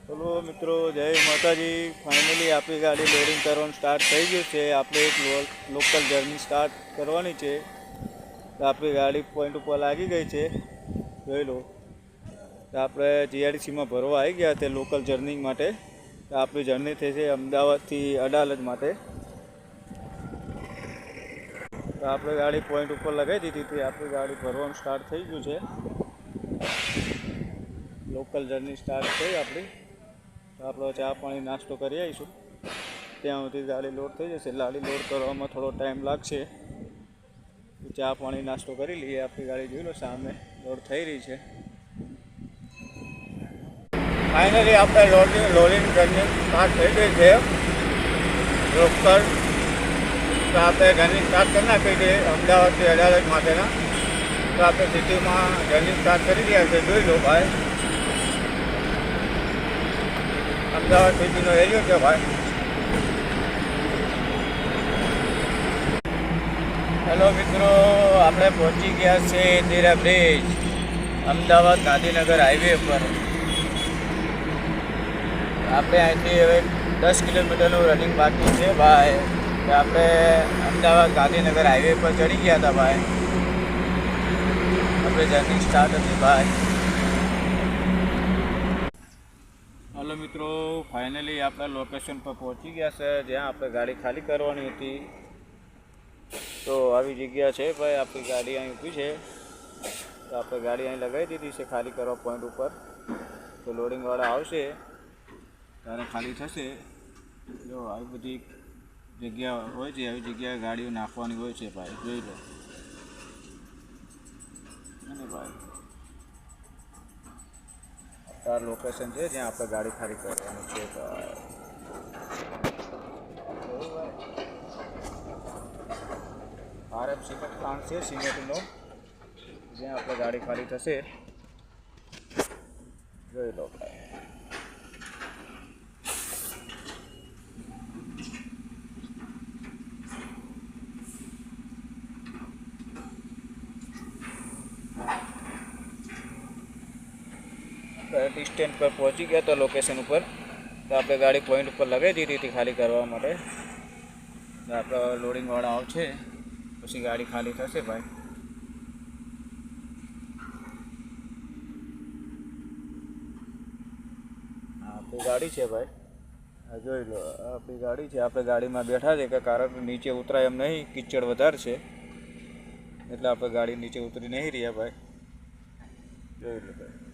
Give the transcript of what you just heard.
Hello मित्रों, जय माताजी। फाइनली आपकी गाड़ी लोडिंग करવાનું સ્ટાર્ટ થઈ ગયું છે। આપણે એક લોકલ જર્ની સ્ટાર્ટ કરવાની છે। તો આપણી ગાડી પોઈન્ટ ઉપર લાગી ગઈ છે, જોઈ લો। તો આપણે જીઆરડીસીમાં ભરવા આવી ગયા તે લોકલ જર્ની માટે। તો આપણી જર્ની થઈ છે અમદાવાદથી અડાલજ માટે। તો આપણે ગાડી પોઈન્ટ ઉપર લગાવી દીધી હતી। આપણી ગાડી ભરવાનું સ્ટાર્ટ થઈ ગયું છે। લોકલ જર્ની સ્ટાર્ટ થઈ આપણી। તો આપણે ચા પાણી નાસ્તો કરી આવીશું, ત્યાં સુધી ગાડી લોડ થઈ જશે। ગાડી લોડ કરવામાં થોડો ટાઈમ લાગશે। ચા પાણી નાસ્તો કરી લઈએ। આપણી ગાડી જોઈ લો, સામે લોડ થઈ રહી છે। ફાઇનલી આપણે લોડિંગ જર્ની સ્ટાર્ટ થઈ ગઈ છે લોકલ। તો આપણે જર્ની સ્ટાર્ટ કરી નાખી છે અમદાવાદથી અડાલજ માટેના। તો આપણે સિટીમાં જર્ની સ્ટાર્ટ કરી રહ્યા છે, જોઈ લો ભાઈ। અમદાવાદ સિટીનો એરિયો છે ભાઈ। હેલો મિત્રો, આપણે પહોંચી ગયા છે ઇન્દિરા બ્રિજ, અમદાવાદ ગાંધીનગર હાઈવે પર। આપણે અહીંથી હવે 10 કિલોમીટરનું રનિંગ બાકી છે ભાઈ। તો આપણે અમદાવાદ ગાંધીનગર હાઈવે પર ચડી ગયા હતા ભાઈ। આપણે જર્ની સ્ટાર્ટ હતી ભાઈ। हेलो मित्रों, फाइनली अपना लोकेशन पर पहुंची गया है ज्यादा આપણે गाड़ी खाली करवानी थी। तो આવી જગ્યા છે ભાઈ, આપણી ગાડી અહીં ઊભી છે। તો આપણે ગાડી અહીં લગાવી દીધી છે ખાલી કરવા પોઈન્ટ ઉપર। તો લોડિંગવાળા આવશે ત્યારે ખાલી થશે। જો આવી બધી જગ્યા હોય છે, આવી જગ્યાએ ગાડીઓ નાખવાની હોય છે ભાઈ, જોઈ લો અને ભાઈ આ લોકેશન છે જ્યાં આપણે ગાડી ખાલી કરવાની છે ભાઈ। આરએફ સિમેન્ટ પ્લાન્ટ છે સિમેન્ટનો, જ્યાં આપણે ગાડી ખાલી થશે, જોઈ લો ભાઈ। स्टैंड पर पहुंची गया था लोकेशन पर। तो આપણે ગાડી પોઈન્ટ ઉપર લગાવી દીધી હતી ખાલી કરવા માટે। તો આપણે લોડિંગવાળા આવશે પછી ગાડી ખાલી થશે ભાઈ। આપણી ગાડી છે ભાઈ, આ જોઈ લો, આપણી ગાડી છે। આપણે ગાડીમાં બેઠા છે કે કારણ કે નીચે ઉતરાય એમ નહીં, કિચડ વધારે છે એટલે આપણે ગાડી નીચે ઉતરી નહીં રહ્યા ભાઈ, જોઈ લો ભાઈ।